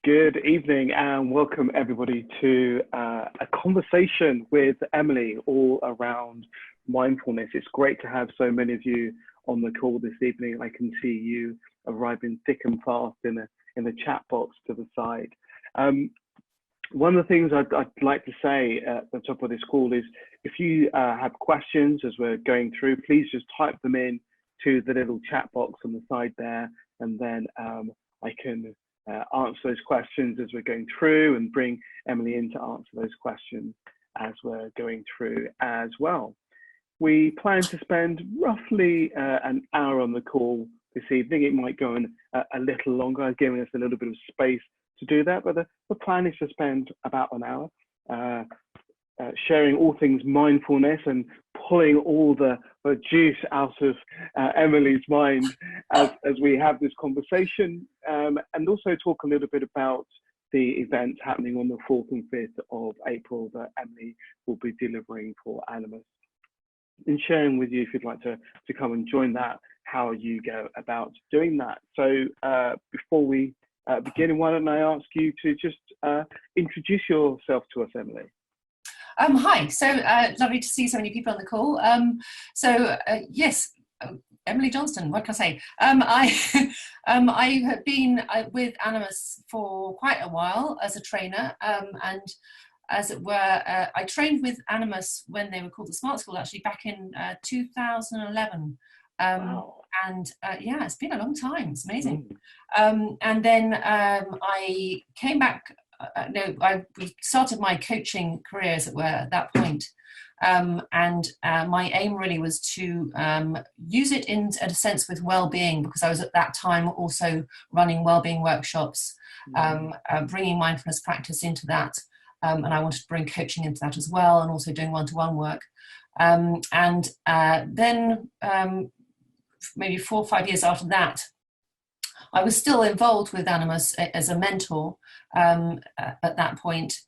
Good evening and welcome everybody to a conversation with Emily all around mindfulness. It's great to have so many of you on the call this evening. I can see you arriving thick and fast in the chat box to the side. One of the things I'd like to say at the top of this call is if you have questions as we're going through, please just type them in to the little chat box on the side there, and then I can answer those questions as we're going through and bring Emily in to answer those questions as we're going through as well. We plan to spend roughly an hour on the call this evening. It might go on a little longer, giving us a little bit of space to do that, but the plan is to spend about an hour sharing all things mindfulness and pulling all the juice out of Emily's mind as we have this conversation, and also talk a little bit about the events happening on the 4th and 5th of April that Emily will be delivering for Animas, and sharing with you, if you'd like to come and join that, how you go about doing that. So before we begin, why don't I ask you to just introduce yourself to us, Emily? Hi, so lovely to see so many people on the call. Yes, Emily Johnston, what can I say? I have been with Animas for quite a while as a trainer, and as it were, I trained with Animas when they were called the Smart School, actually back in 2011. Wow. And yeah, it's been a long time, it's amazing. And then I came back. I started my coaching career, as it were, at that point, and my aim really was to use it in a sense with well-being, because I was at that time also running well-being workshops, bringing mindfulness practice into that, and I wanted to bring coaching into that as well, and also doing one-to-one work. Then maybe 4 or 5 years after that, I was still involved with Animas as a mentor at that point,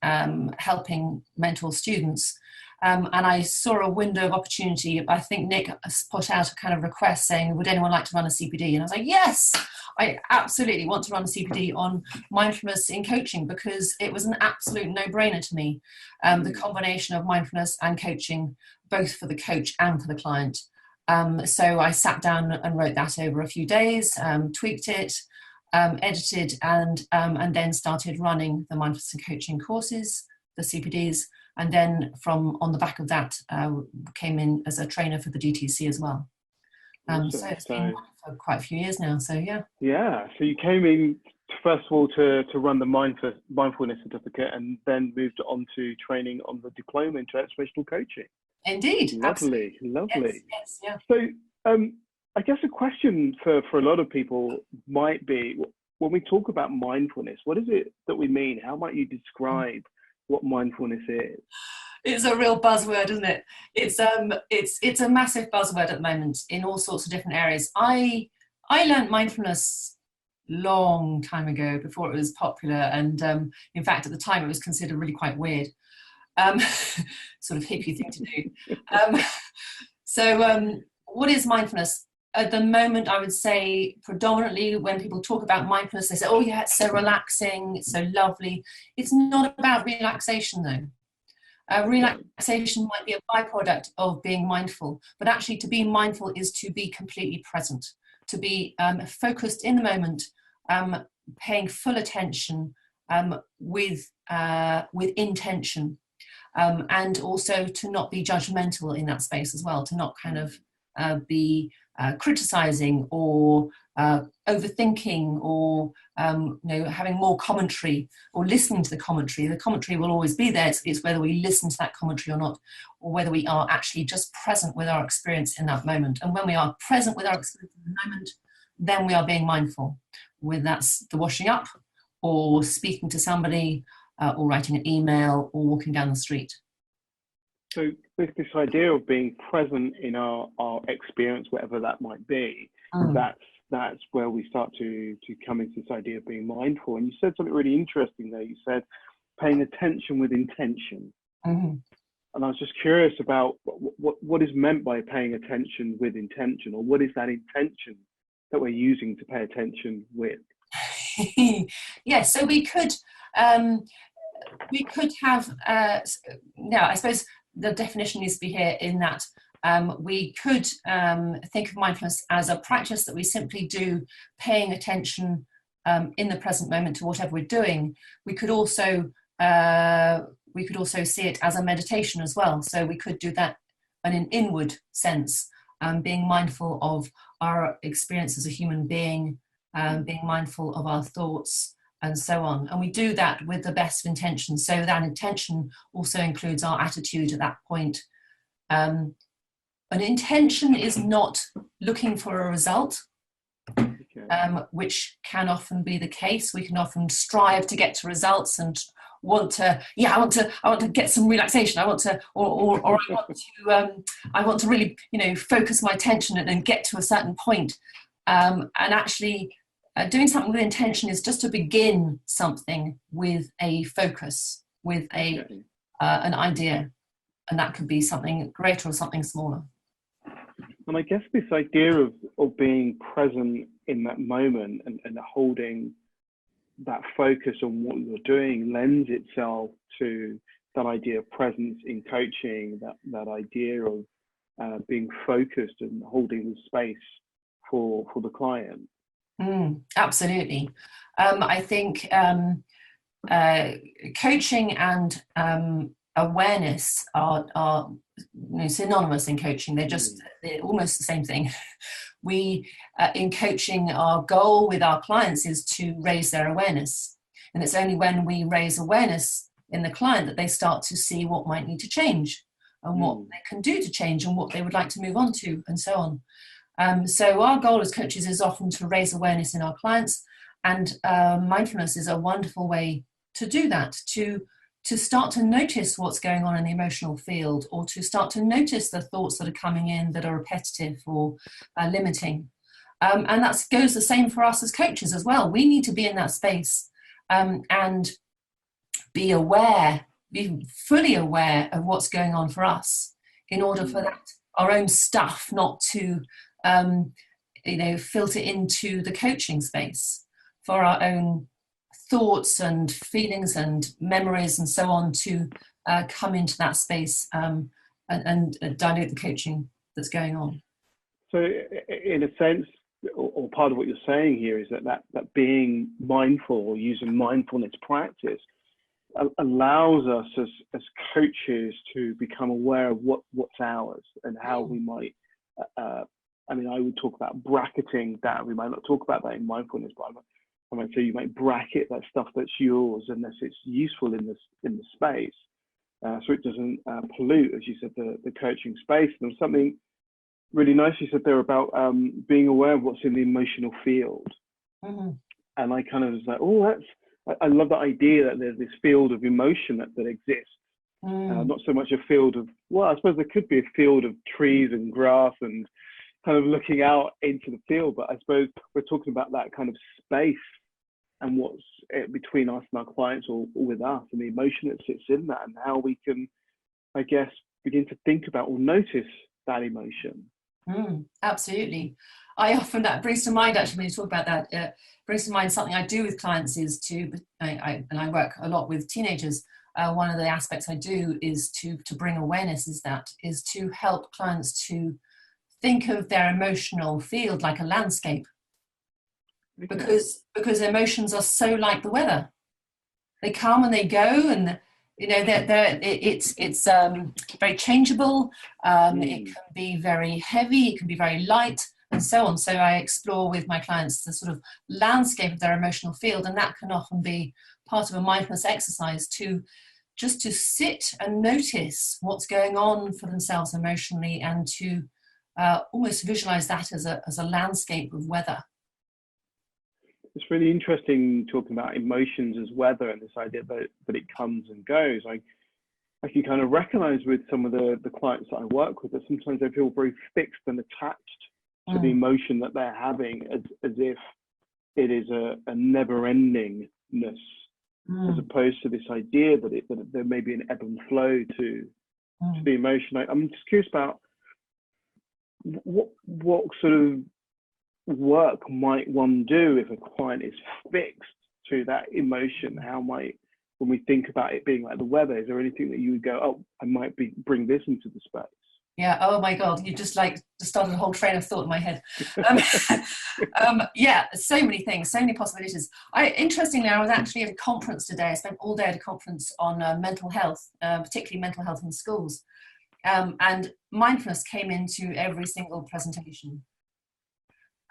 helping mentor students. And I saw a window of opportunity. I think Nick put out a kind of request saying, would anyone like to run a CPD? And I was like, yes, I absolutely want to run a CPD on mindfulness in coaching, because it was an absolute no-brainer to me. The combination of mindfulness and coaching, both for the coach and for the client. So I sat down and wrote that over a few days, tweaked it, edited, and then started running the mindfulness and coaching courses, the CPDs, and then on the back of that, came in as a trainer for the DTC as well. So it's been for quite a few years now. So yeah. Yeah. So you came in first of all to run the mindfulness certificate, and then moved on to training on the diploma in transformational coaching. Indeed. Lovely, absolutely. lovely. Yes, yeah. So I guess a question for a lot of people might be, when we talk about mindfulness, what is it that we mean? How might you describe what mindfulness is? It's a real buzzword, isn't it? It's a massive buzzword at the moment in all sorts of different areas. I learned mindfulness long time ago, before it was popular, and in fact at the time it was considered really quite weird. Sort of hippie thing to do. So what is mindfulness? At the moment, I would say predominantly when people talk about mindfulness, they say, oh yeah, it's so relaxing, it's so lovely. It's not about relaxation though. Relaxation might be a byproduct of being mindful, but actually to be mindful is to be completely present, to be focused in the moment, paying full attention with intention. And also to not be judgmental in that space as well, to not kind of be criticizing or overthinking or having more commentary or listening to the commentary. The commentary will always be there. It's whether we listen to that commentary or not, or whether we are actually just present with our experience in that moment. And when we are present with our experience in the moment, then we are being mindful. Whether that's the washing up or speaking to somebody, or writing an email, or walking down the street. So with this idea of being present in our experience, whatever that might be, that's where we start to come into this idea of being mindful. And you said something really interesting there. You said paying attention with intention. And I was just curious about what is meant by paying attention with intention, or what is that intention that we're using to pay attention with? Yes, so we could have, I suppose the definition needs to be here in that we could think of mindfulness as a practice that we simply do, paying attention in the present moment to whatever we're doing. We could also see it as a meditation as well. So we could do that in an inward sense, being mindful of our experience as a human being, being mindful of our thoughts, and so on. And we do that with the best of intentions. So that intention also includes our attitude at that point. An intention is not looking for a result, which can often be the case. We can often strive to get to results and I want to get some relaxation. I want to really, focus my attention and get to a certain point. And actually, doing something with intention is just to begin something with a focus, with an idea, and that could be something greater or something smaller. And I guess this idea of being present in that moment and holding that focus on what you're doing lends itself to that idea of presence in coaching, that idea of being focused and holding the space for the client. Absolutely. I think coaching and awareness are synonymous in coaching. They're almost the same thing. We, in coaching, our goal with our clients is to raise their awareness. And it's only when we raise awareness in the client that they start to see what might need to change and what they can do to change and what they would like to move on to, and so on. So our goal as coaches is often to raise awareness in our clients, and mindfulness is a wonderful way to do that, to start to notice what's going on in the emotional field, or to start to notice the thoughts that are coming in that are repetitive or limiting. And that goes the same for us as coaches as well. We need to be in that space and be aware, be fully aware of what's going on for us, in order for that, our own stuff, not to filter into the coaching space, for our own thoughts and feelings and memories and so on to come into that space and dilute the coaching that's going on. So in a sense, or part of what you're saying here is that being mindful or using mindfulness practice allows us as coaches to become aware of what's ours and how we might, I would talk about bracketing that. We might not talk about that in mindfulness, but I might say you might bracket that stuff that's yours unless it's useful in the space, so it doesn't pollute, as you said, the coaching space. And there was something really nice you said there about being aware of what's in the emotional field. And I kind of was like, I love that idea that there's this field of emotion that exists. Not so much a field of, I suppose there could be a field of trees and grass and kind of looking out into the field, but I suppose we're talking about that kind of space and what's between us and our clients, or with us, and the emotion that sits in that, and how we can, I guess, begin to think about or notice that emotion. Absolutely. That brings to mind, actually, when you talk about that, brings to mind something I do with clients is and I work a lot with teenagers. One of the aspects I do is to bring awareness, is to help clients to think of their emotional field like a landscape. Because emotions are so like the weather. They come and they go, and it's very changeable. It can be very heavy, it can be very light, and so on. So I explore with my clients the sort of landscape of their emotional field, and that can often be part of a mindfulness exercise to sit and notice what's going on for themselves emotionally, and to almost visualize that as a landscape of weather. It's really interesting talking about emotions as weather, and this idea that it comes and goes. I can kind of recognize with some of the clients that I work with that sometimes they feel very fixed and attached to the emotion that they're having, as if it is a never-endingness, as opposed to this idea that there may be an ebb and flow to the emotion. I'm just curious about what sort of work might one do if a client is fixed to that emotion? How might, when we think about it being like the weather, is there anything that you would go, oh, I might bring this into the space? Yeah. Oh my God. You just started a whole train of thought in my head. Yeah. So many things, so many possibilities. Interestingly, I was actually at a conference today. I spent all day at a conference on mental health, particularly mental health in schools. And mindfulness came into every single presentation.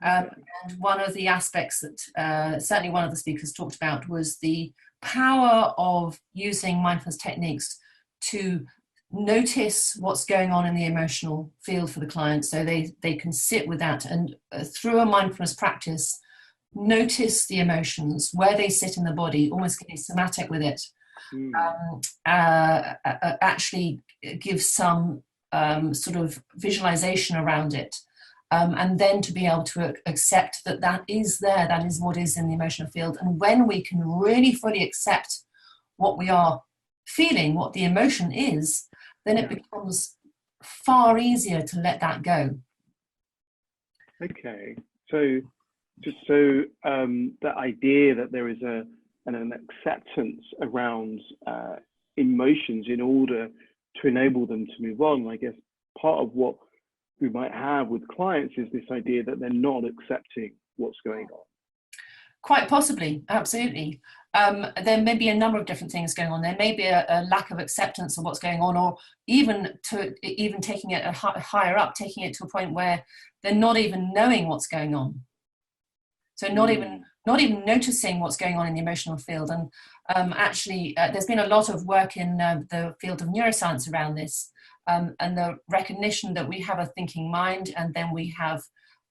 And one of the aspects that certainly one of the speakers talked about was the power of using mindfulness techniques to notice what's going on in the emotional field for the client, so they can sit with that and through a mindfulness practice notice the emotions, where they sit in the body, almost getting somatic with it. Actually give some sort of visualization around it, and then to be able to accept that that is there, that is what is in the emotional field. And when we can really fully accept what we are feeling, what the emotion is, then it becomes far easier to let that go. Okay, so the idea that there is an acceptance around emotions in order to enable them to move on. I guess part of what we might have with clients is this idea that they're not accepting what's going on. Quite possibly, absolutely. There may be a number of different things going on. There may be a lack of acceptance of what's going on, or even taking it higher up, taking it to a point where they're not even knowing what's going on. So not even noticing what's going on in the emotional field. And actually, there's been a lot of work in the field of neuroscience around this, and the recognition that we have a thinking mind, and then we have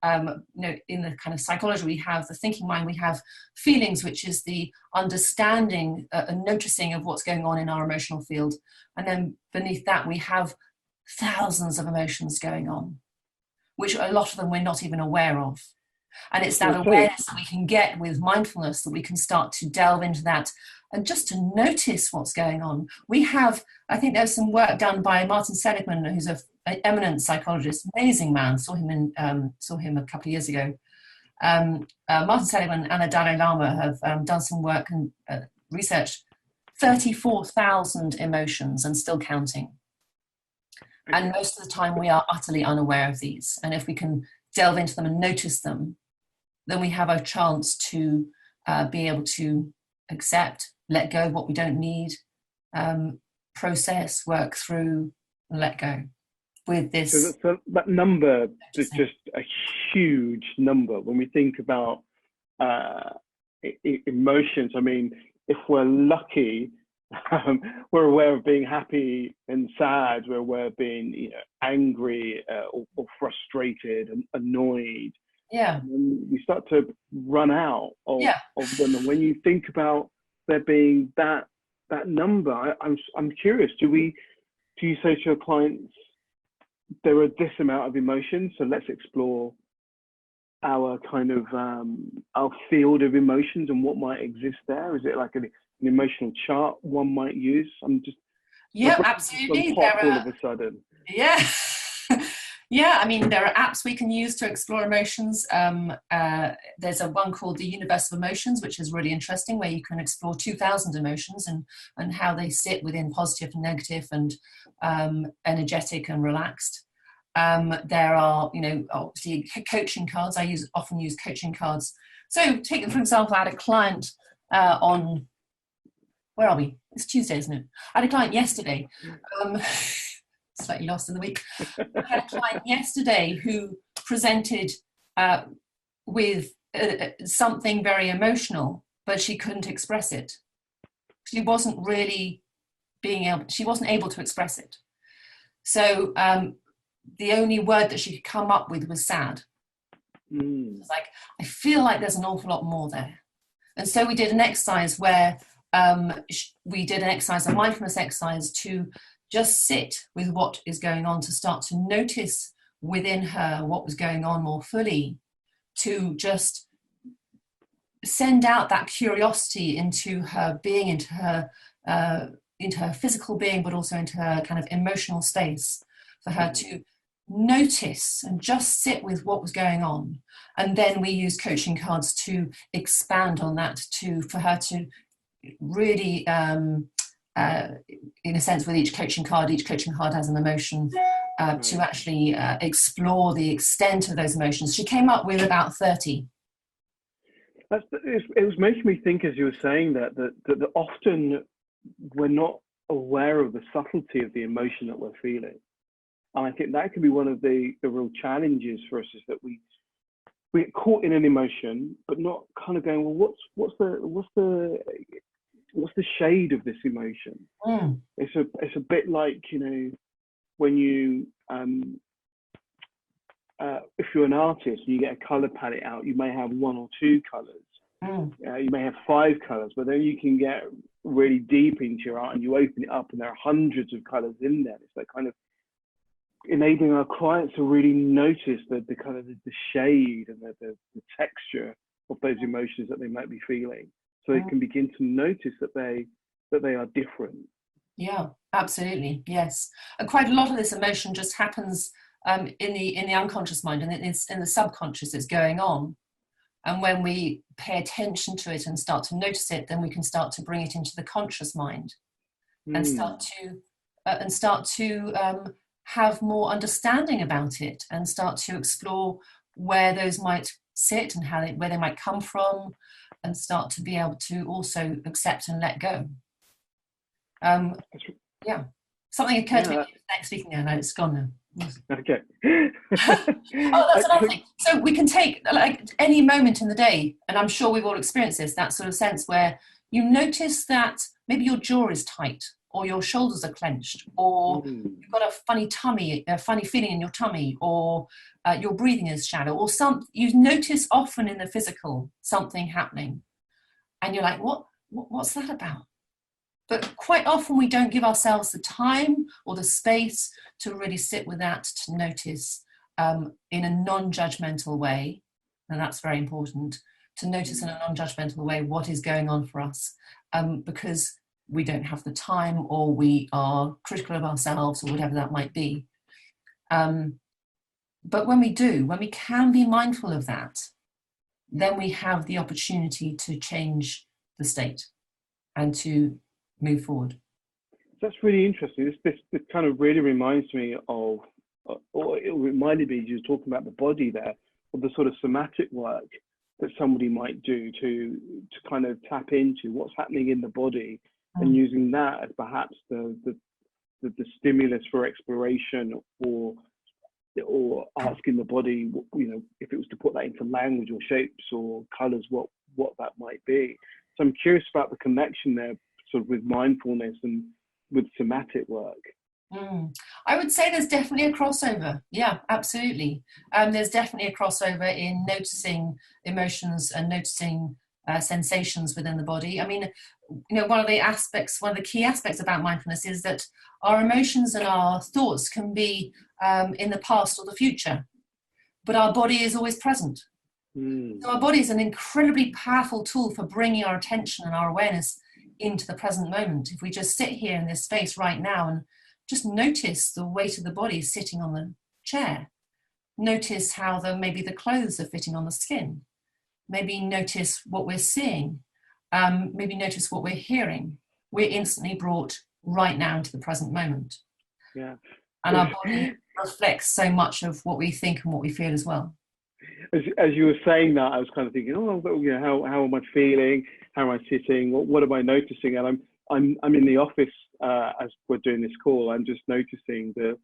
in the kind of psychology, we have the thinking mind, we have feelings, which is the understanding and noticing of what's going on in our emotional field. And then beneath that, we have thousands of emotions going on, which a lot of them we're not even aware of. And it's that awareness that we can get with mindfulness, that we can start to delve into that and just to notice what's going on. We have, I think there's some work done by Martin Seligman, who's an eminent psychologist, amazing man, saw him a couple of years ago. Martin Seligman and the Dalai Lama have done some work and researched 34,000 emotions and still counting. And most of the time we are utterly unaware of these. And if we can delve into them and notice them, then we have a chance to be able to accept, let go of what we don't need, process, work through, and let go with this. So that number is just a huge number. When we think about emotions, I mean, if we're lucky, we're aware of being happy and sad, we're aware of being angry or frustrated and annoyed. Yeah. And we start to run out of them. And when you think about there being that number, I'm curious, do you say to your clients, there are this amount of emotions, so let's explore our kind of our field of emotions and what might exist there? Is it like an emotional chart one might use? Absolutely. All of a sudden. Yeah. Yeah, I mean, there are apps we can use to explore emotions. There's one called the Universe of Emotions, which is really interesting, where you can explore 2,000 emotions and how they sit within positive and negative and energetic and relaxed. There are, obviously coaching cards. I often use coaching cards. So take, for example, I had a client on, where are we? It's Tuesday, isn't it? I had a client yesterday. Slightly lost in the week. I had a client yesterday who presented with something very emotional, but she couldn't express it. She wasn't able to express it. So the only word that she could come up with was sad. It was like, I feel like there's an awful lot more there. And so we did an exercise where a mindfulness exercise to just sit with what is going on, to start to notice within her what was going on more fully, to just send out that curiosity into her being, into her physical being, but also into her kind of emotional space, for her to notice and just sit with what was going on. And then we use coaching cards to expand on that, for her to really, in a sense, with each coaching card has an emotion, to actually explore the extent of those emotions. She came up with about 30. It was making me think, as you were saying that often we're not aware of the subtlety of the emotion that we're feeling. And I think that can be one of the real challenges for us, is that we get caught in an emotion, but not kind of going, well, what's the shade of this emotion? It's a bit like, you know, when you if you're an artist and you get a color palette out, you may have one or two colors. You may have 5 colors, but then you can get really deep into your art and you open it up and there are hundreds of colors in there. It's like kind of enabling our clients to really notice the kind of the shade and the texture of those emotions that they might be feeling, so they can begin to notice that they are different. Yeah, absolutely. Yes. And quite a lot of this emotion just happens in the unconscious mind, and it's in the subconscious it's going on. And when we pay attention to it and start to notice it, then we can start to bring it into the conscious mind and start to have more understanding about it, and start to explore where those might sit and where they might come from, and start to be able to also accept and let go. Something occurred to me next speaking now, it's gone now. Okay. Oh, that's another thing. So we can take like any moment in the day, and I'm sure we've all experienced this, that sort of sense where you notice that maybe your jaw is tight, or your shoulders are clenched, or you've got a funny tummy, a funny feeling in your tummy, or your breathing is shallow, or you notice often in the physical something happening, and you're like, what's that about? But quite often we don't give ourselves the time or the space to really sit with that, to notice in a non-judgmental way, and that's very important, to notice in a non-judgmental way what is going on for us, because we don't have the time, or we are critical of ourselves, or whatever that might be. But when we can be mindful of that, then we have the opportunity to change the state and to move forward. That's really interesting. This kind of really reminds me of, or it reminded me, you were talking about the body there, of the sort of somatic work that somebody might do to kind of tap into what's happening in the body, and using that as perhaps the stimulus for exploration, or asking the body, you know, if it was to put that into language or shapes or colors, what that might be. So I'm curious about the connection there, sort of with mindfulness and with somatic work. I would say there's definitely a crossover. Yeah, absolutely. There's definitely a crossover in noticing emotions and noticing sensations within the body. I mean, you know, one of the key aspects about mindfulness is that our emotions and our thoughts can be in the past or the future, but our body is always present. So our body is an incredibly powerful tool for bringing our attention and our awareness into the present moment. If we just sit here in this space right now and just notice the weight of the body sitting on the chair, notice how maybe the clothes are fitting on the skin, maybe notice what we're seeing, maybe notice what we're hearing, we're instantly brought right now into the present moment. Yeah. And our body reflects so much of what we think and what we feel as well. As you were saying that, I was kind of thinking, you know, how am I feeling? How am I sitting? What am I noticing? And I'm in the office as we're doing this call. I'm just noticing the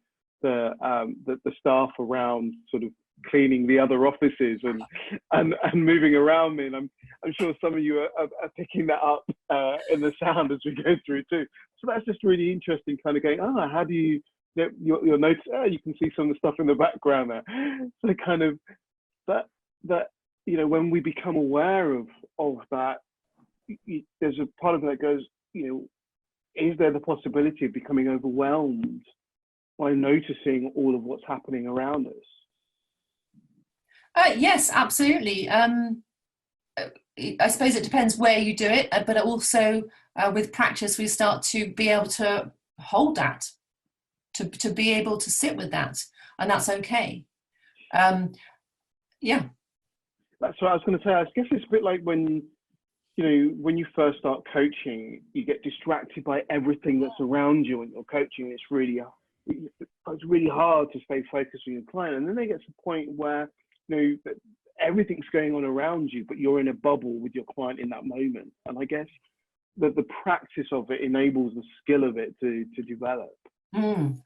staff around, sort of cleaning the other offices and moving around me. And I'm sure some of you are picking that up in the sound as we go through too. So that's just really interesting, kind of going, how do you, you'll notice, you can see some of the stuff in the background there. So kind of that you know, when we become aware of that, there's a part of it that goes, you know, is there the possibility of becoming overwhelmed by noticing all of what's happening around us? Yes, absolutely. I suppose it depends where you do it, but also with practice, we start to be able to hold that, to be able to sit with that. and that's okay. Yeah. That's what I was going to say. I guess it's a bit like when, when you first start coaching, you get distracted by everything that's around you when you're coaching. It's really hard to stay focused on your client. And then they get to the point where, everything's going on around you, but you're in a bubble with your client in that moment. And I guess that the practice of it enables the skill of it to develop.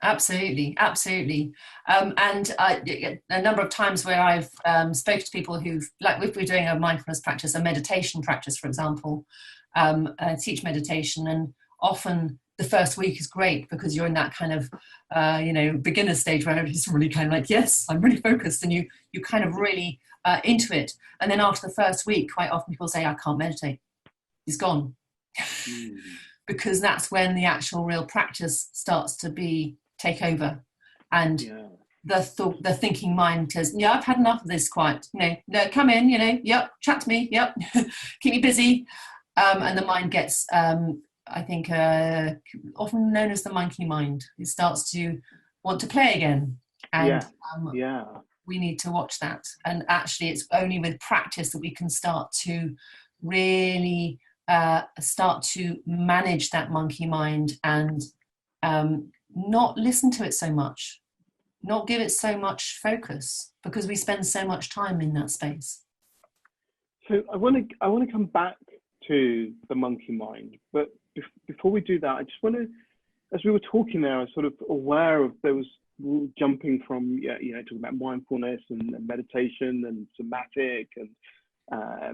Absolutely. And a number of times where I've spoken to people who've, like if we're doing a mindfulness practice, a meditation practice, for example, I teach meditation, and often the first week is great because you're in that kind of, beginner stage where it's really kind of like, yes, I'm really focused, and you kind of really into it. And then after the first week, quite often people say, I can't meditate. He's gone. Because that's when the actual real practice starts to take over, and the thinking mind says, yeah, I've had enough of this quiet, no, come in, yep, chat to me, yep, keep me busy, and the mind gets I think often known as the monkey mind. It starts to want to play again, and we need to watch that. And actually it's only with practice that we can start to really start to manage that monkey mind, and not listen to it so much, not give it so much focus, because we spend so much time in that space. So I want to come back to the monkey mind, but before we do that, I just want to, as we were talking there, I was sort of aware of those jumping from talking about mindfulness and meditation and somatic and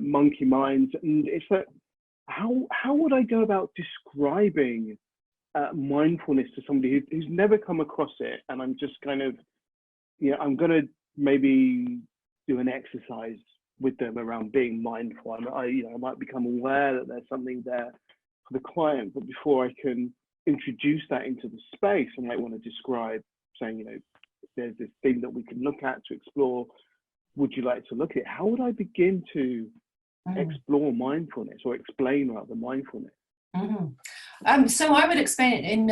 monkey minds, and it's that how would I go about describing mindfulness to somebody who's never come across it? And I'm just kind of, I'm going to maybe do an exercise with them around being mindful. I might become aware that there's something there for the client, but before I can introduce that into the space, I might want to describe, saying, there's this thing that we can look at to explore. Would you like to look at it? How would I begin to explore mindfulness, or explain rather mindfulness? So I would explain it in,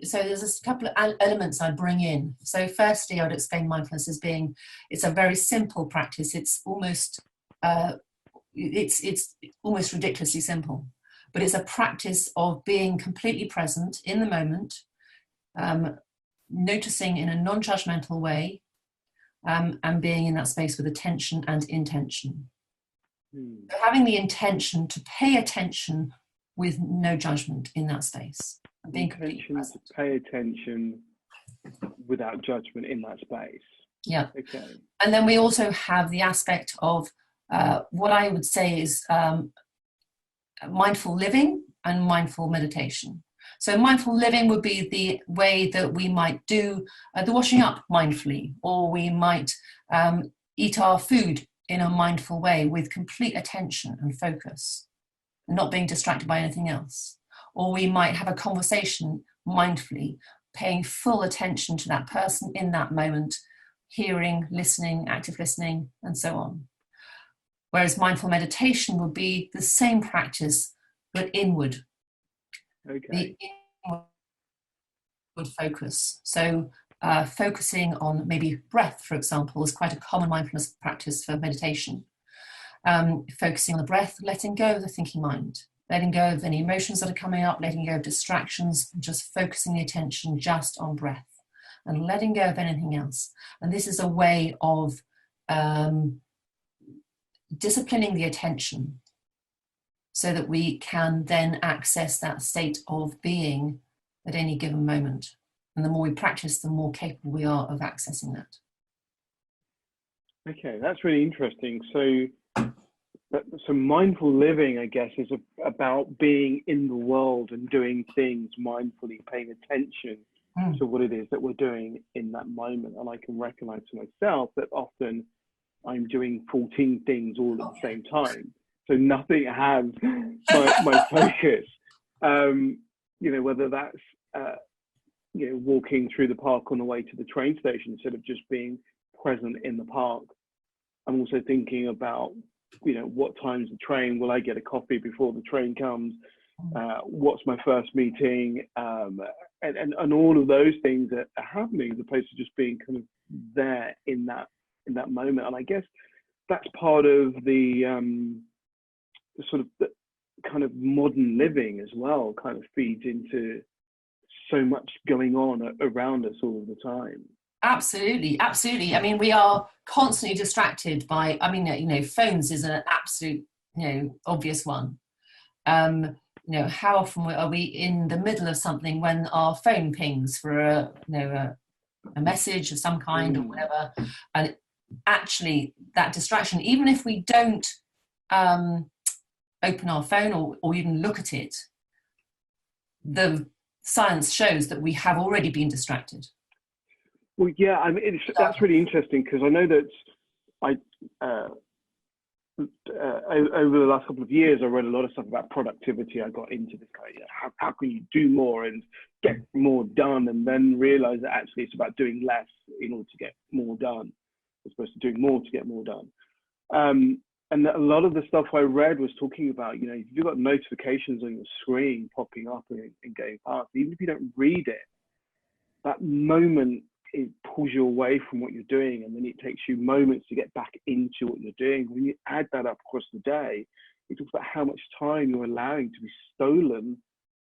so there's a couple of elements I'd bring in. So firstly, I would explain mindfulness as being, it's a very simple practice. It's almost, it's almost ridiculously simple, but it's a practice of being completely present in the moment, noticing in a non-judgmental way, and being in that space with attention and intention. So having the intention to pay attention with no judgment in that space. Being completely present. To pay attention without judgment in that space. Yeah. Okay. And then we also have the aspect of what I would say is mindful living and mindful meditation. So mindful living would be the way that we might do the washing up mindfully, or we might eat our food in a mindful way with complete attention and focus, and not being distracted by anything else. Or we might have a conversation mindfully, paying full attention to that person in that moment, hearing, listening, active listening, and so on. Whereas mindful meditation would be the same practice, but inward. Okay. The inward focus. So focusing on maybe breath, for example, is quite a common mindfulness practice for meditation. Focusing on the breath, letting go of the thinking mind, letting go of any emotions that are coming up, letting go of distractions, just focusing the attention just on breath and letting go of anything else. And this is a way of disciplining the attention so that we can then access that state of being at any given moment. And the more we practice, the more capable we are of accessing that. Okay, that's really interesting. So mindful living, I guess, is about being in the world and doing things mindfully, paying attention to what it is that we're doing in that moment. And I can recognize to myself that often I'm doing 14 things all at the same time. So nothing has my focus. Whether that's walking through the park on the way to the train station instead of just being present in the park. I'm also thinking about, what time's the train? Will I get a coffee before the train comes? What's my first meeting? and all of those things are happening as opposed to just being kind of there in that moment. And I guess that's part of the sort of the kind of modern living as well, kind of feeds into so much going on around us all the time. Absolutely, absolutely. I mean, we are constantly distracted by, I mean, phones is an absolute, obvious one. How often are we in the middle of something when our phone pings for a message of some kind or whatever, and actually that distraction, even if we don't open our phone or even look at it, the science shows that we have already been distracted. Well, yeah, I mean, that's really interesting, because I know that over the last couple of years, I read a lot of stuff about productivity. I got into this kind of, how can you do more and get more done, and then realized that actually it's about doing less in order to get more done, as opposed to doing more to get more done. And a lot of the stuff I read was talking about, if you've got notifications on your screen popping up and going past, even if you don't read it, that moment, it pulls you away from what you're doing, and then it takes you moments to get back into what you're doing. When you add that up across the day, it talks about how much time you're allowing to be stolen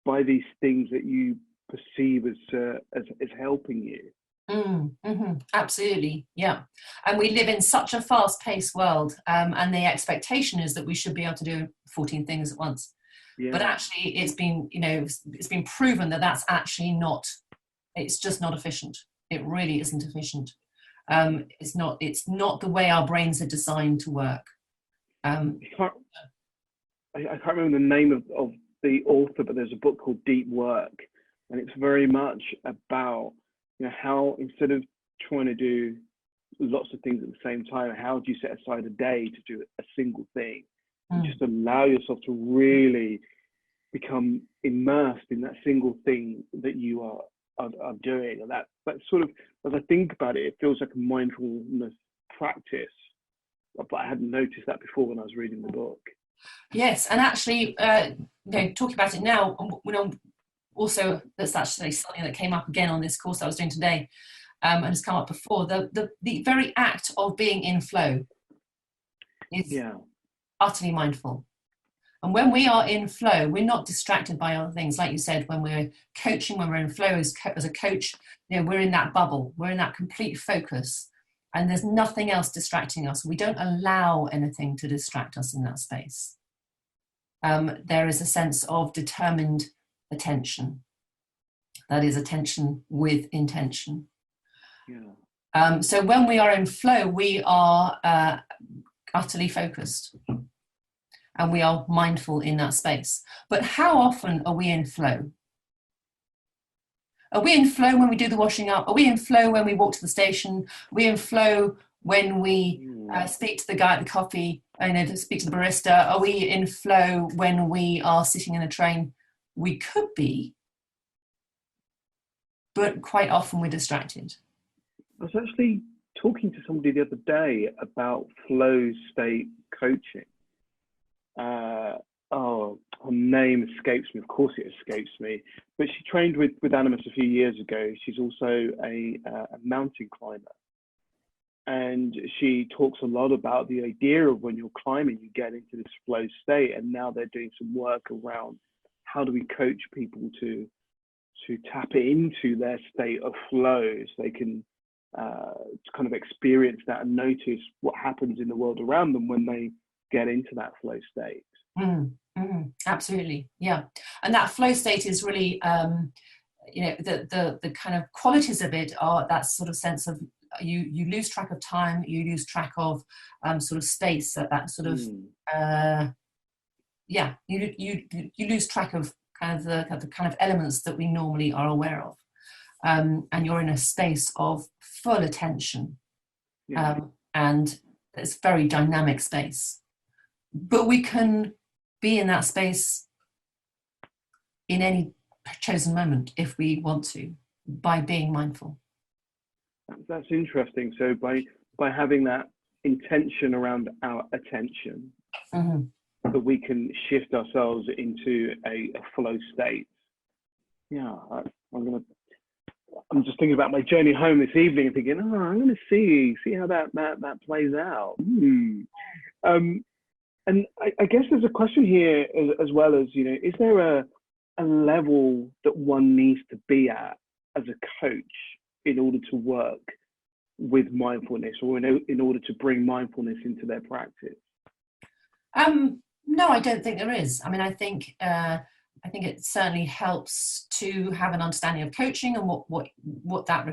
by these things that you perceive as helping you. Absolutely, yeah. And we live in such a fast-paced world, and the expectation is that we should be able to do 14 things at once. Yeah. But actually, it's been proven that that's actually not. It's just not efficient. It really isn't efficient. It's not the way our brains are designed to work. I can't remember the name of the author, but there's a book called Deep Work, and it's very much about how, instead of trying to do lots of things at the same time, how do you set aside a day to do a single thing and just allow yourself to really become immersed in that single thing that you are doing. And that sort of, as I think about it, it feels like a mindfulness practice, but I hadn't noticed that before when I was reading the book. Yes, and actually, talking about it now, also that's actually something that came up again on this course I was doing today, and has come up before. The very act of being in flow is utterly mindful. And when we are in flow, we're not distracted by other things. Like you said, when we're coaching, when we're in flow as a coach, we're in that bubble, we're in that complete focus, and there's nothing else distracting us. We don't allow anything to distract us in that space. There is a sense of determined attention. That is attention with intention. Yeah. So when we are in flow, we are utterly focused. And we are mindful in that space. But how often are we in flow? Are we in flow when we do the washing up? Are we in flow when we walk to the station? Are we in flow when we speak to the guy at the coffee, speak to the barista? Are we in flow when we are sitting in a train? We could be, but quite often we're distracted. I was actually talking to somebody the other day about flow state coaching. Her name escapes me. Of course it escapes me. But she trained with Animas a few years ago. She's also a mountain climber. And she talks a lot about the idea of when you're climbing, you get into this flow state. And now they're doing some work around how do we coach people to tap into their state of flow so they can kind of experience that and notice what happens in the world around them when they get into that flow state. Absolutely, yeah. And that flow state is really, the kind of qualities of it are that sort of sense of you lose track of time, you lose track of sort of space, that sort of you lose track of kind of the kind of elements that we normally are aware of, and you're in a space of full attention, and it's very dynamic space. But we can be in that space in any chosen moment if we want to, by being mindful. That's interesting. So by having that intention around our attention, that we can shift ourselves into a flow state. Yeah, I'm just thinking about my journey home this evening and thinking, oh, I'm going to see how that plays out. And I guess there's a question here as well as, is there a level that one needs to be at as a coach in order to work with mindfulness, or in order to bring mindfulness into their practice? No, I don't think there is. I mean, I think it certainly helps to have an understanding of coaching and what that,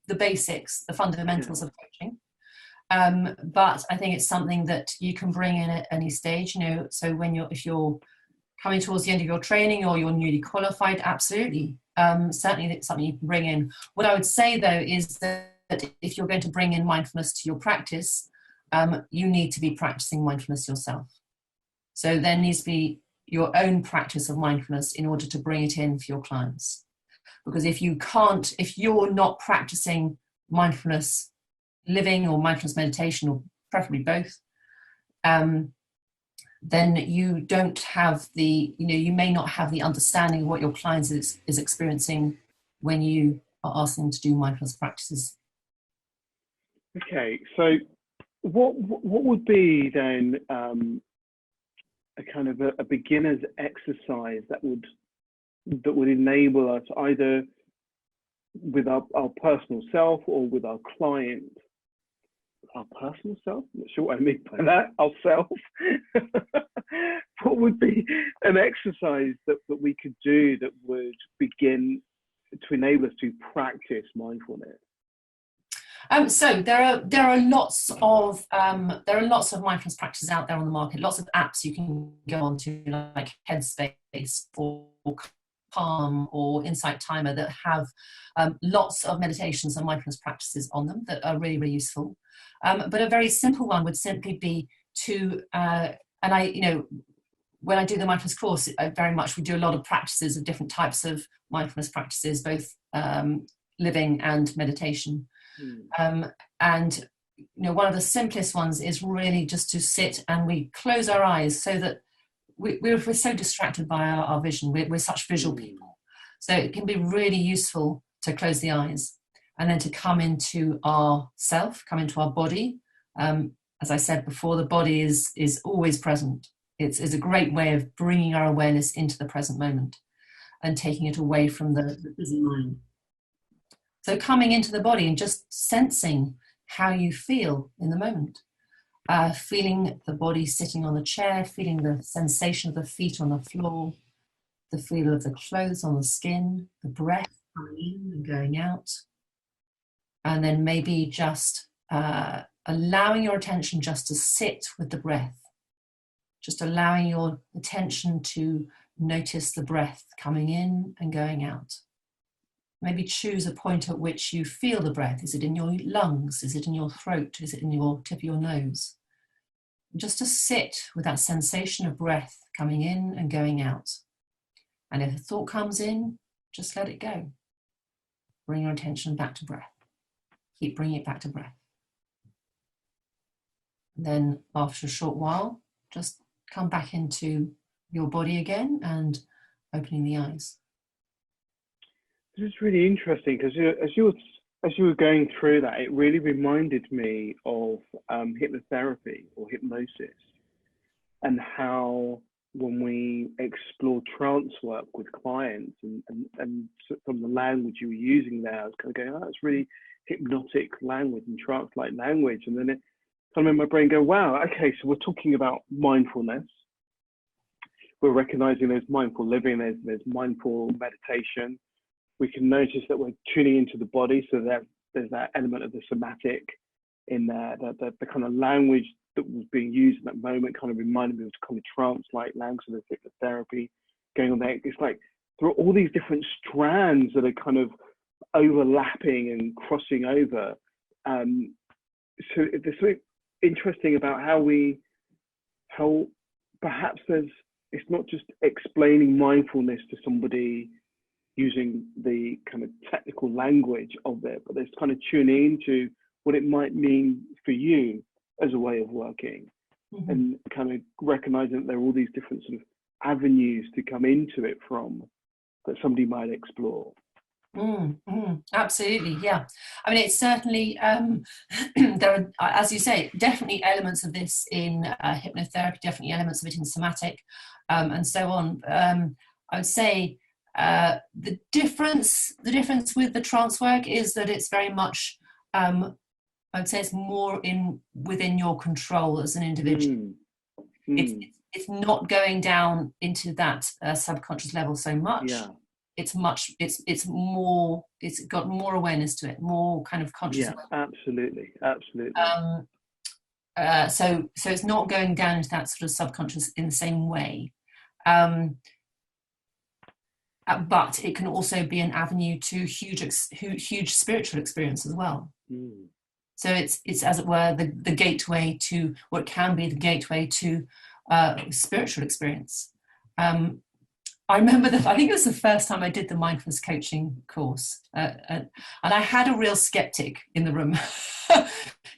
the basics, the fundamentals of coaching. But I think it's something that you can bring in at any stage, so if you're coming towards the end of your training or you're newly qualified, absolutely. Certainly it's something you can bring in. What I would say though is that if you're going to bring in mindfulness to your practice, you need to be practicing mindfulness yourself. So there needs to be your own practice of mindfulness in order to bring it in for your clients. Because if you're not practicing mindfulness living or mindfulness meditation, or preferably both, then you don't have you may not have the understanding of what your clients is experiencing when you are asking them to do mindfulness practices. Okay, so what would be then a kind of a beginner's exercise that would enable us, either with our personal self or with our client? Our personal self? I'm not sure what I mean by that. Ourself. What would be an exercise that we could do that would begin to enable us to practice mindfulness? So there are lots of mindfulness practices out there on the market. Lots of apps you can go onto, like Headspace or Calm or Insight Timer, that have lots of meditations and mindfulness practices on them that are really, really useful. But a very simple one would simply be to, when I do the mindfulness course, we do a lot of practices of different types of mindfulness practices, both living and meditation. And one of the simplest ones is really just to sit and we close our eyes, so that we're so distracted by our vision. We're such visual people. So it can be really useful to close the eyes and then to come into our self, come into our body. As I said before, the body is always present. It's a great way of bringing our awareness into the present moment and taking it away from the busy mind. So coming into the body and just sensing how you feel in the moment. Feeling the body sitting on the chair, feeling the sensation of the feet on the floor, the feel of the clothes on the skin, the breath coming in and going out. And then maybe just allowing your attention just to sit with the breath. Just allowing your attention to notice the breath coming in and going out. Maybe choose a point at which you feel the breath. Is it in your lungs? Is it in your throat? Is it in your tip of your nose? Just to sit with that sensation of breath coming in and going out. And if a thought comes in, just let it go. Bring your attention back to breath. Keep bringing it back to breath. And then after a short while, just come back into your body again and opening the eyes. This is really interesting, because as you were going through that, it really reminded me of hypnotherapy or hypnosis, and how when we explore trance work with clients, and from the language you were using there, I was kind of going, oh, that's really hypnotic language and trance-like language. And then it kind of made my brain go, wow, okay, so we're talking about mindfulness. We're recognizing there's mindful living, there's mindful meditation. We can notice that we're tuning into the body, so that there's that element of the somatic in there, the kind of language that was being used in that moment kind of reminded me of kind of trance-like language of the hypnotherapy going on there. It's like there are all these different strands that are kind of overlapping and crossing over. So there's something interesting about how perhaps it's not just explaining mindfulness to somebody using the kind of technical language of it, but there's kind of tuning into what it might mean for you as a way of working, and kind of recognizing that there are all these different sort of avenues to come into it from that somebody might explore. Absolutely, yeah. I mean, it's certainly there are, as you say, definitely elements of this in hypnotherapy, definitely elements of it in somatic, and so on. I would say the difference with the trance work is that it's very much, I would say, it's more within your control as an individual. Mm, mm, It's not going down into that subconscious level so much. yeah, It's more, it's got more awareness to it, more kind of conscious yeah, awareness. absolutely, absolutely. So it's not going down into that sort of subconscious in the same way. But it can also be an avenue to huge spiritual experience as well. So it's as it were the gateway to what can be the gateway to spiritual experience. I remember I think it was the first time I did the mindfulness coaching course, and I had a real skeptic in the room.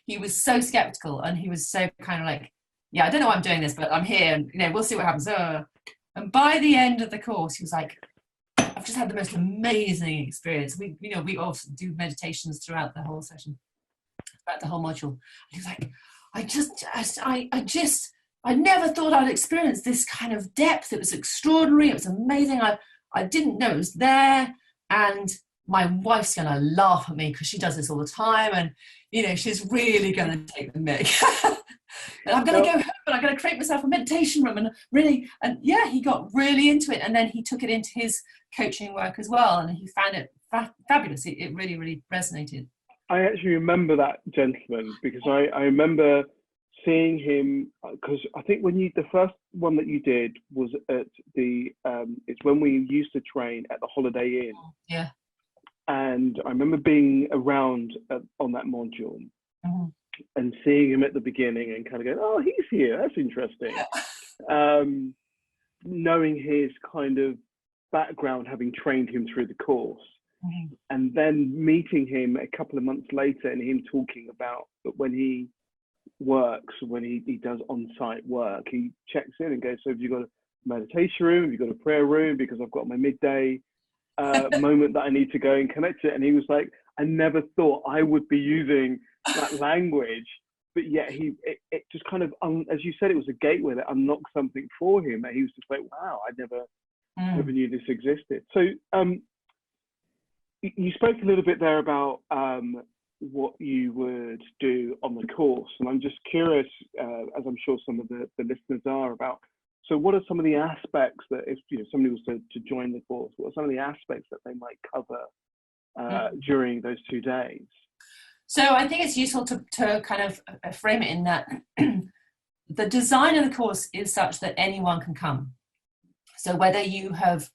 He was so skeptical, and he was so kind of like, yeah, I don't know why I'm doing this, but I'm here, and we'll see what happens. And by the end of the course, he was like, I've just had the most amazing experience. We also do meditations throughout the whole session, throughout the whole module. And he was like, I never thought I'd experience this kind of depth. It was extraordinary. It was amazing. I didn't know it was there. And my wife's going to laugh at me because she does this all the time. And, she's really going to take the mick. And I'm going to go home and I'm going to create myself a meditation room. And yeah, he got really into it. And then he took it into his coaching work as well. And he found it fabulous. It really, really resonated. I actually remember that gentleman because I remember seeing him, because I think the first one that you did was at it's when we used to train at the Holiday Inn. Yeah. And I remember being around on that module and seeing him at the beginning and kind of going, oh, he's here, that's interesting. Knowing his kind of background, having trained him through the course. And then meeting him a couple of months later and him talking about when he works, when he does on-site work, he checks in and goes, so have you got a meditation room? Have you got a prayer room? Because I've got my midday moment that I need to go and connect it. And he was like, I never thought I would be using that language, but yet it just kind of, as you said, it was a gateway that unlocked something for him. And he was just like, wow, I never knew this existed. So you spoke a little bit there about what you would do on the course, and I'm just curious, as I'm sure some of the listeners are, about, so what are some of the aspects that if somebody was to join the course, what are some of the aspects that they might cover during those 2 days? So I think it's useful to kind of frame it in that the design of the course is such that anyone can come. So whether you have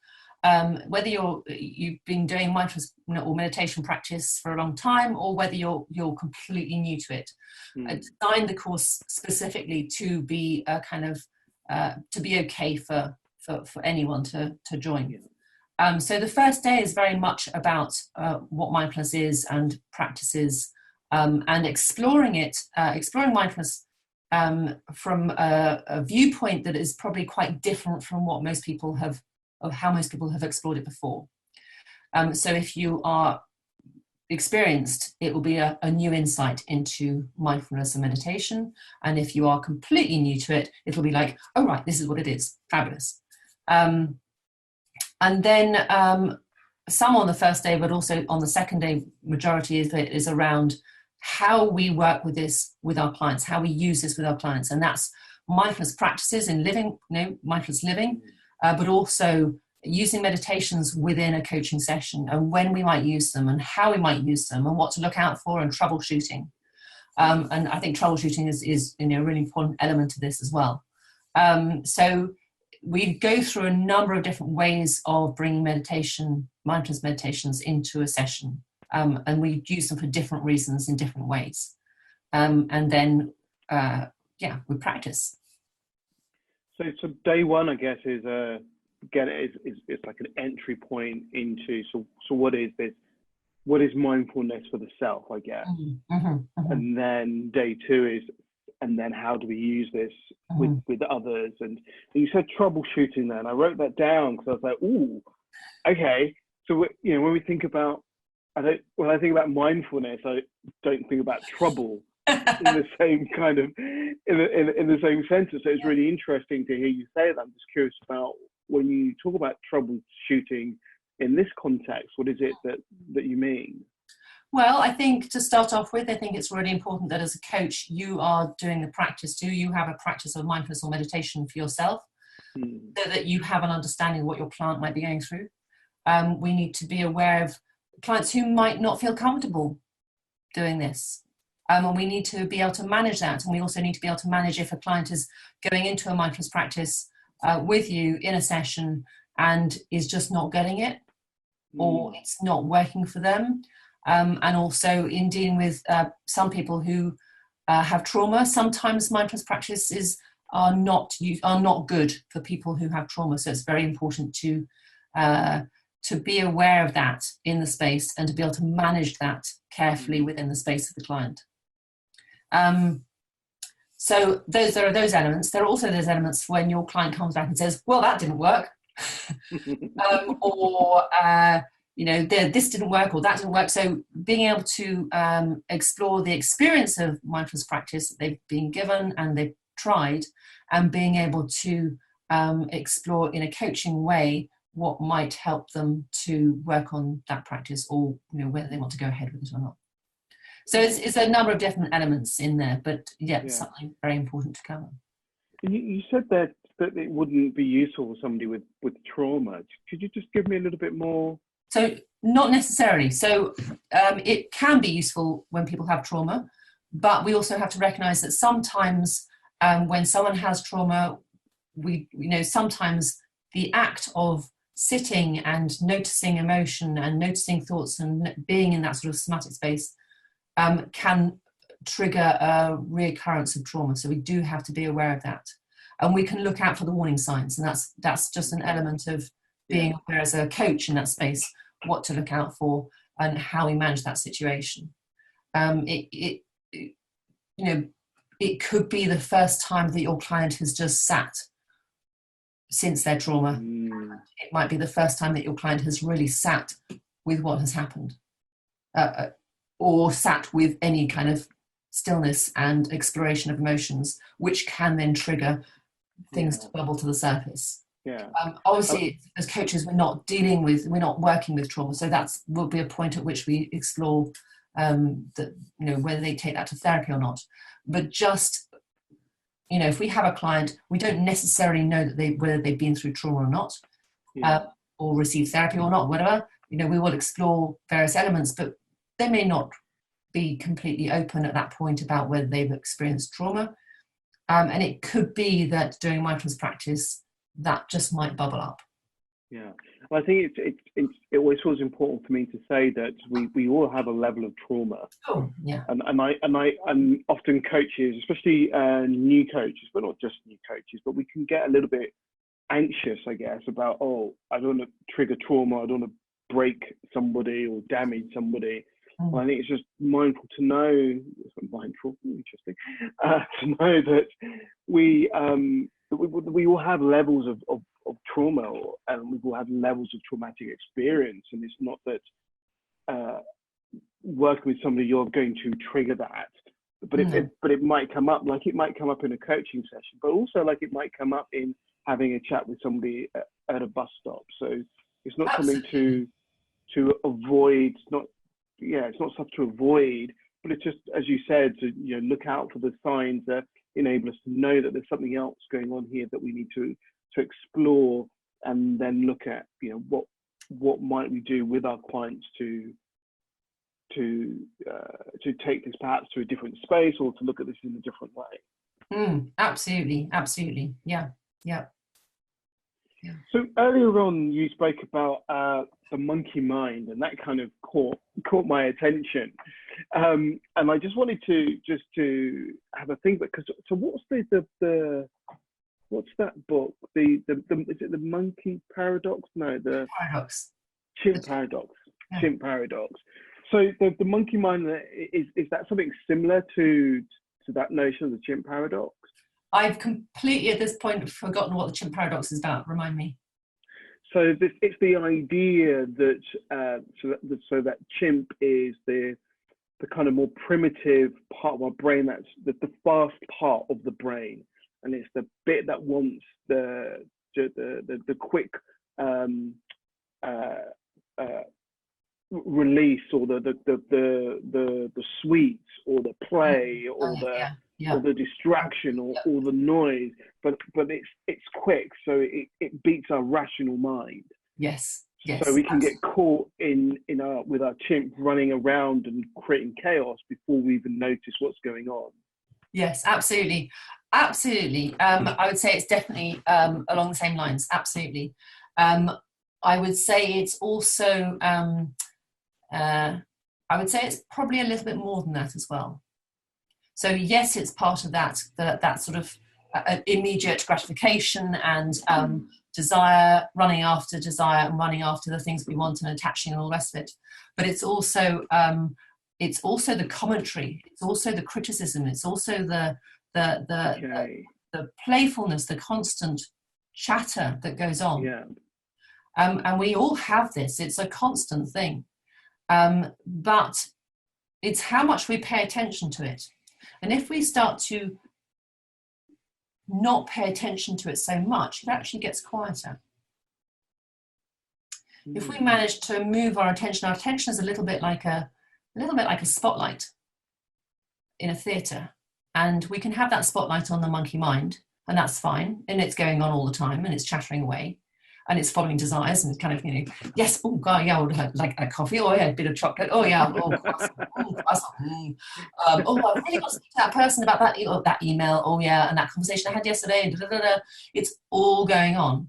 whether you've been doing mindfulness or meditation practice for a long time, or whether you're completely new to it, I designed the course specifically to be a kind of to be okay for anyone to join. So the first day is very much about what mindfulness is and practices, and exploring mindfulness from a viewpoint that is probably quite different from what how most people have explored it before. So if you are experienced, it will be a new insight into mindfulness and meditation. And if you are completely new to it, it'll be like, oh, right, this is what it is. Fabulous. And then some on the first day, but also on the second day, majority of it is around how we work with this with our clients, how we use this with our clients. And that's mindfulness practices in living, mindfulness living, but also using meditations within a coaching session, and when we might use them and how we might use them and what to look out for, and troubleshooting. And I think troubleshooting is a really important element to this as well. So we go through a number of different ways of bringing mindfulness meditations into a session. And we use them for different reasons in different ways. And then, we practice. So day one, I guess, is it's like an entry point into, so what is this? What is mindfulness for the self, I guess? And then day two is, and then how do we use this with others? And you said troubleshooting then. I wrote that down because I was like, ooh, okay. So when we think about, when I think about mindfulness, I don't think about trouble in the same kind of in the same sentence. So it's really interesting to hear you say that. I'm just curious about when you talk about troubleshooting in this context, what is it that you mean? Well, I think to start off with, I think it's really important that as a coach, you are doing the practice too. You have a practice of mindfulness or meditation for yourself, so that you have an understanding of what your client might be going through. We need to be aware of clients who might not feel comfortable doing this. And we need to be able to manage that. And we also need to be able to manage if a client is going into a mindfulness practice with you in a session and is just not getting it, or it's not working for them. And also in dealing with some people who have trauma, sometimes mindfulness practices are not good for people who have trauma. So it's very important to be aware of that in the space and to be able to manage that carefully within the space of the client. So those are those elements. There are also those elements when your client comes back and says, well, that didn't work. This didn't work or that didn't work. So being able to explore the experience of mindfulness practice that they've been given and they've tried, and being able to explore in a coaching way what might help them to work on that practice, or whether they want to go ahead with it or not. So it's a number of different elements in there, but something very important to cover. You said that it wouldn't be useful for somebody with trauma. Could you just give me a little bit more? So not necessarily. So it can be useful when people have trauma, but we also have to recognize that sometimes when someone has trauma, sometimes the act of sitting and noticing emotion and noticing thoughts and being in that sort of somatic space can trigger a reoccurrence of trauma. So we do have to be aware of that. And we can look out for the warning signs. And that's just an element of being aware as a coach in that space, what to look out for and how we manage that situation. It could be the first time that your client has just sat since their trauma. It might be the first time that your client has really sat with what has happened, or sat with any kind of stillness and exploration of emotions, which can then trigger things to bubble to the surface. Obviously, as coaches, we're not working with trauma, so will be a point at which we explore whether they take that to therapy or not. But just if we have a client, we don't necessarily know that whether they've been through trauma or not, or received therapy or not, whatever. We will explore various elements, but they may not be completely open at that point about whether they've experienced trauma. And it could be that during mindfulness practice, that just might bubble up. Yeah, well, I think it always feels important for me to say that we all have a level of trauma. Oh, yeah. And often coaches, especially new coaches, but not just new coaches, but we can get a little bit anxious, I guess, about, I don't want to trigger trauma, I don't want to break somebody or damage somebody. Well, I think it's just mindful to know, interesting, to know that we all have levels of trauma, and we will have levels of traumatic experience, and it's not that working with somebody you're going to trigger that, but it might come up, like it might come up in a coaching session, but also like it might come up in having a chat with somebody at a bus stop. So it's not something to avoid. It's not stuff to avoid, but it's just, as you said, to look out for the signs that enable us to know that there's something else going on here that we need to explore, and then look at what might we do with our clients to take this perhaps to a different space, or to look at this in a different way. Absolutely, yeah. So earlier on, you spoke about the monkey mind, and that kind of caught my attention. And I just wanted to have a think, because so what's what's that book? Is it the monkey paradox? No, the paradox. Chimp paradox. Yeah. Chimp paradox. So the monkey mind, is that something similar to that notion of the chimp paradox? I've completely at this point forgotten what the chimp paradox is about. Remind me. So it's the idea that so that chimp is the kind of more primitive part of our brain, that's the fast part of the brain, and it's the bit that wants the quick release, or the sweets, or the play, or or the distraction, or the noise, but it's quick, so it beats our rational mind. Yes. So we can get caught with our chimp running around and creating chaos before we even notice what's going on. Yes, absolutely. Absolutely. I would say it's definitely along the same lines. Absolutely. I would say it's also, I would say it's probably a little bit more than that as well. So yes, it's part of that sort of immediate gratification and desire, running after desire and running after the things we want and attaching and all the rest of it. But it's also the commentary, it's also the criticism, it's also the playfulness, the constant chatter that goes on. Yeah. And we all have this, it's a constant thing. But it's how much we pay attention to it. And if we start to not pay attention to it so much, it actually gets quieter. If we manage to move our attention is a little bit like a spotlight in a theatre, and we can have that spotlight on the monkey mind, and that's fine, and it's going on all the time, and it's chattering away, and it's following desires, and it's kind of, yes, oh god, yeah, I would like a coffee, oh yeah, a bit of chocolate, oh yeah, oh, croissant, oh, I really got to speak to that person about that email, oh yeah, and that conversation I had yesterday, it's all going on.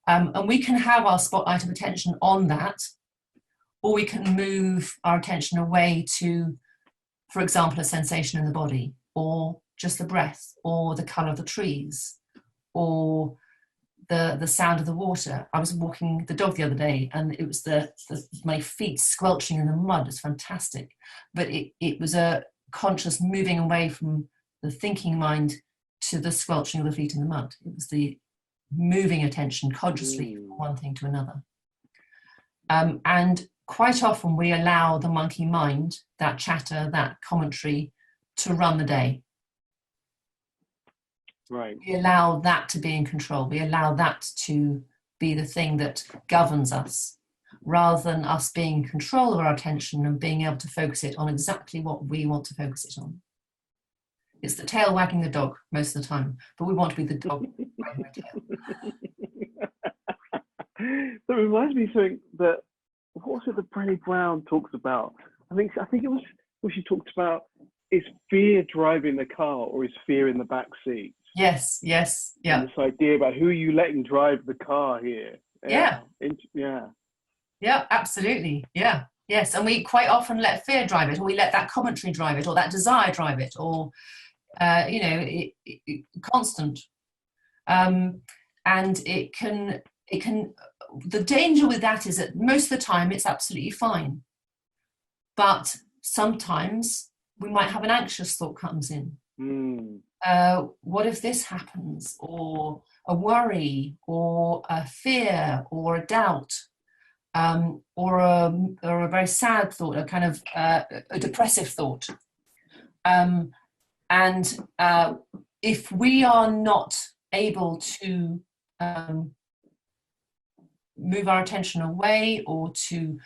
And we can have our spotlight of attention on that, or we can move our attention away to, for example, a sensation in the body, or just the breath, or the colour of the trees, or the sound of the water. I was walking the dog the other day, and it was my feet squelching in the mud. It's fantastic. But it was a conscious moving away from the thinking mind to the squelching of the feet in the mud. It was the moving attention consciously from one thing to another. And quite often we allow the monkey mind, that chatter, that commentary, to run the day. Right. We allow that to be in control. We allow that to be the thing that governs us, rather than us being in control of our attention and being able to focus it on exactly what we want to focus it on. It's the tail wagging the dog most of the time, but we want to be the dog wagging the tail. That reminds me of something that, what was it that Brené Brown talks about? I think it was what she talked about, is fear driving the car, or is fear in the back seat? Yes, yeah. And this idea about who are you letting drive the car here? Yeah, absolutely. Yeah, yes. And we quite often let fear drive it, or we let that commentary drive it, or that desire drive it, or constant. And it can. The danger with that is that most of the time it's absolutely fine, but sometimes we might have an anxious thought comes in. What if this happens? Or a worry, or a fear, or a doubt, or a very sad thought, a kind of a depressive thought. And if we are not able to move our attention away, or to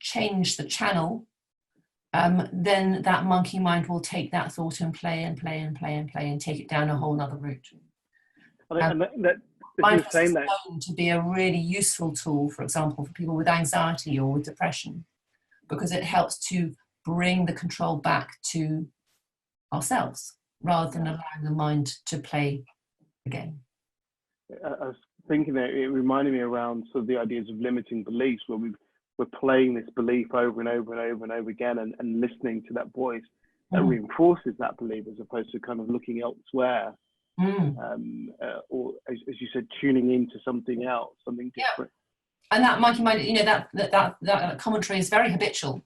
change the channel, then that monkey mind will take that thought and play and take it down a whole other route. Mindfulness is known to be a really useful tool, for example, for people with anxiety or with depression, because it helps to bring the control back to ourselves, rather than allowing the mind to play the game. I was thinking that it reminded me around sort of the ideas of limiting beliefs, where we're playing this belief over and over and over and over again, and listening to that voice that reinforces that belief, as opposed to kind of looking elsewhere, or as you said, tuning into something else, something different. Yeah. And that monkey mind, that commentary is very habitual.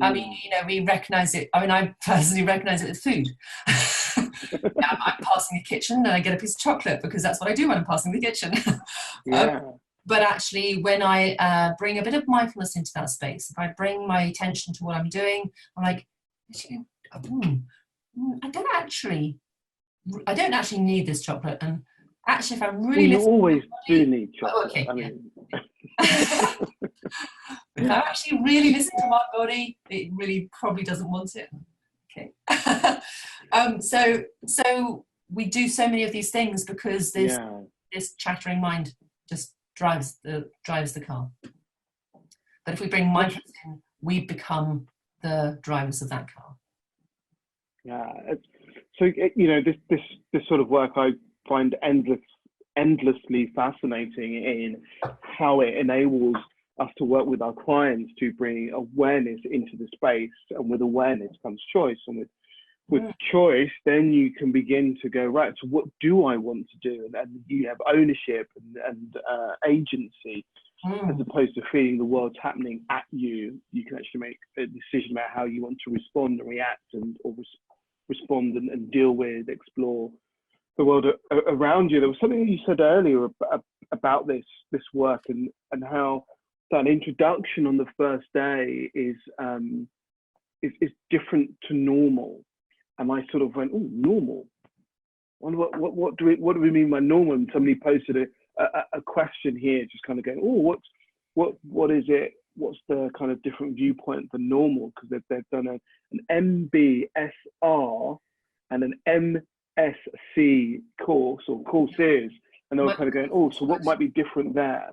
I mean, we recognise it. I mean, I personally recognise it with food. I'm passing the kitchen and I get a piece of chocolate, because that's what I do when I'm passing the kitchen. But actually, when I bring a bit of mindfulness into that space, if I bring my attention to what I'm doing, I'm like, actually, I don't actually need this chocolate. And actually, if I'm really you listening always to my body, do need chocolate. okay, I mean, if I actually really listen to my body, it really probably doesn't want it. Okay. So we do so many of these things because this chattering mind just drives the car. But if we bring mindfulness in, we become the drivers of that car. Yeah. So this sort of work I find endlessly fascinating in how it enables us to work with our clients to bring awareness into the space, and with awareness comes choice, and with choice, then you can begin to go, right, so what do I want to do? And you have ownership and agency, as opposed to feeling the world's happening at you. You can actually make a decision about how you want to respond and react, or respond and deal with, explore the world around you. There was something you said earlier about this work, and how that introduction on the first day is different to normal. And I sort of went, oh, normal. What do we mean by normal? And somebody posted a question here, just kind of going, oh, what is it? What's the kind of different viewpoint for normal? Because they've done an MBSR and an MSc course or courses, and they were kind of going, oh, so what might be different there?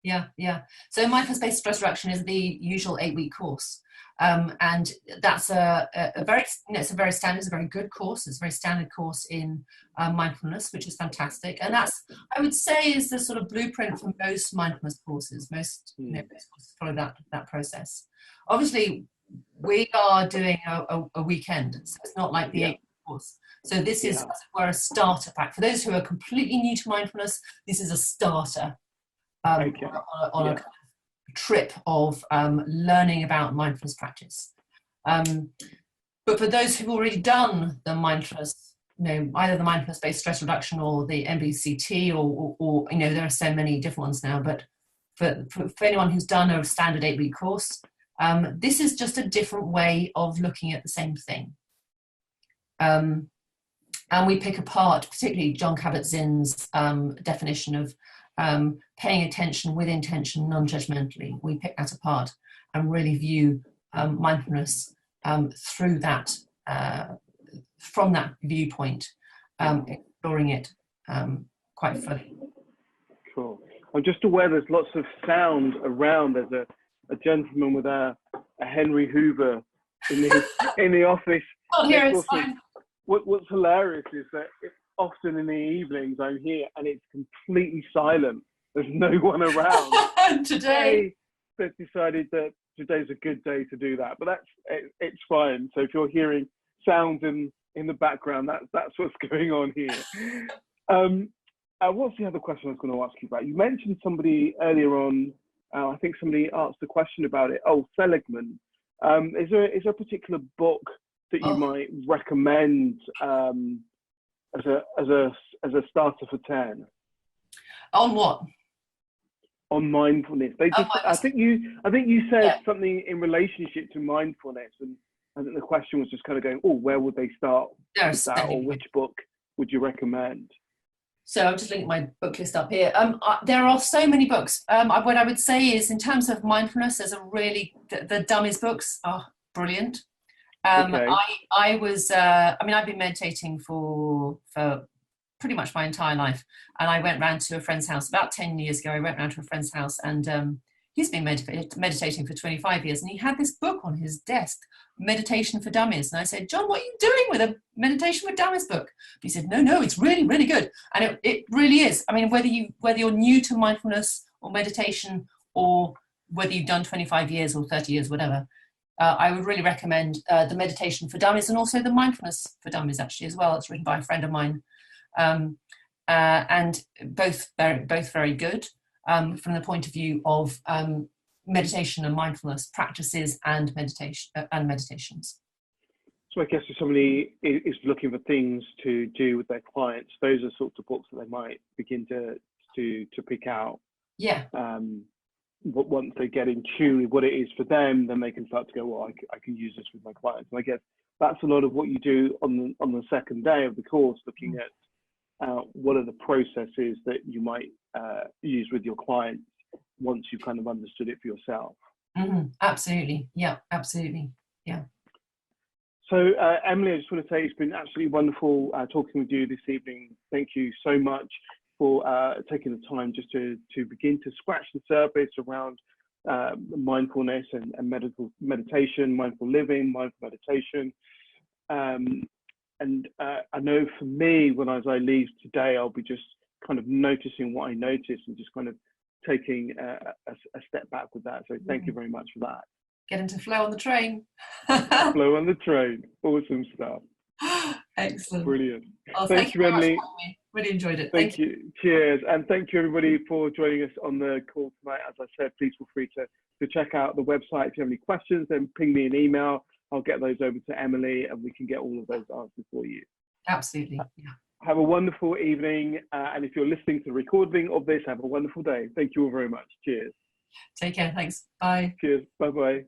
Yeah. So mindfulness-based stress reduction is the usual 8-week course, and that's a very standard, it's a very good course. It's a very standard course in mindfulness, which is fantastic. And that's, I would say, is the sort of blueprint for most mindfulness courses. Most courses follow that process. Obviously, we are doing a weekend, so it's not like the 8-week course. So this is, as it were, a starter pack for those who are completely new to mindfulness. This is a starter. On a trip of learning about mindfulness practice. But for those who've already done the mindfulness, either the mindfulness-based stress reduction or the MBCT, or there are so many different ones now, but for anyone who's done a standard 8-week course, this is just a different way of looking at the same thing. And we pick apart, particularly John Kabat-Zinn's definition of paying attention with intention, non-judgmentally. We pick that apart and really view mindfulness through that, from that viewpoint, exploring it quite fully. Cool. I'm just aware there's lots of sound around. There's a gentleman with a Henry Hoover in the office. Oh, here it's fine. What's hilarious is that often in the evenings I'm here and it's completely silent. There's no one around. Today they've decided that today's a good day to do that, but it's fine. So if you're hearing sounds in the background, that's what's going on here. What's the other question I was going to ask you about? You mentioned somebody earlier on. I think somebody asked a question about it. Oh, Seligman. Is there a particular book that you might recommend as a starter for 10? On what? On mindfulness. I think you said something in relationship to mindfulness, and I think the question was just kind of going, oh, where would they start with that, or which book would you recommend? So I'm just looking at my book list up here. There are so many books. What I would say is, in terms of mindfulness, there's the Dummies books are brilliant. Okay. I've been meditating for pretty much my entire life, and I went round to a friend's house about 10 years ago. I went round to a friend's house, and he's been meditating for 25 years, and he had this book on his desk, Meditation for Dummies. And I said, John, what are you doing with a Meditation for Dummies book? He said, no, it's really, really good. And it really is. I mean, whether you're new to mindfulness or meditation, or whether you've done 25 years or 30 years, whatever, I would really recommend the Meditation for Dummies, and also the Mindfulness for Dummies, actually, as well. It's written by a friend of mine. And both very good from the point of view of meditation and mindfulness practices and meditations. So I guess if somebody is looking for things to do with their clients, those are sorts of books that they might begin to pick out. Yeah. But once they get in tune with what it is for them, then they can start to go, well, I can use this with my clients. And I guess that's a lot of what you do on the second day of the course, looking at what are the processes that you might use with your clients once you've kind of understood it for yourself. Absolutely. Yeah, absolutely. Yeah. So Emily, I just want to say it's been absolutely wonderful talking with you this evening. Thank you so much for taking the time just to begin to scratch the surface around mindfulness and meditation, mindful living, mindful meditation. And I know for me, as I leave today, I'll be just kind of noticing what I notice and just kind of taking a step back with that. So thank you very much for that. Get into flow on the train. Flow on the train. Awesome stuff. Excellent. Brilliant. Oh, thank you, Emily. Really enjoyed it. Thank you. Cheers. And thank you, everybody, for joining us on the call tonight. As I said, please feel free to check out the website. If you have any questions, then ping me an email. I'll get those over to Emily and we can get all of those answers for you. Absolutely. Yeah. Have a wonderful evening. And if you're listening to the recording of this, have a wonderful day. Thank you all very much. Cheers. Take care. Thanks. Bye. Cheers. Bye-bye.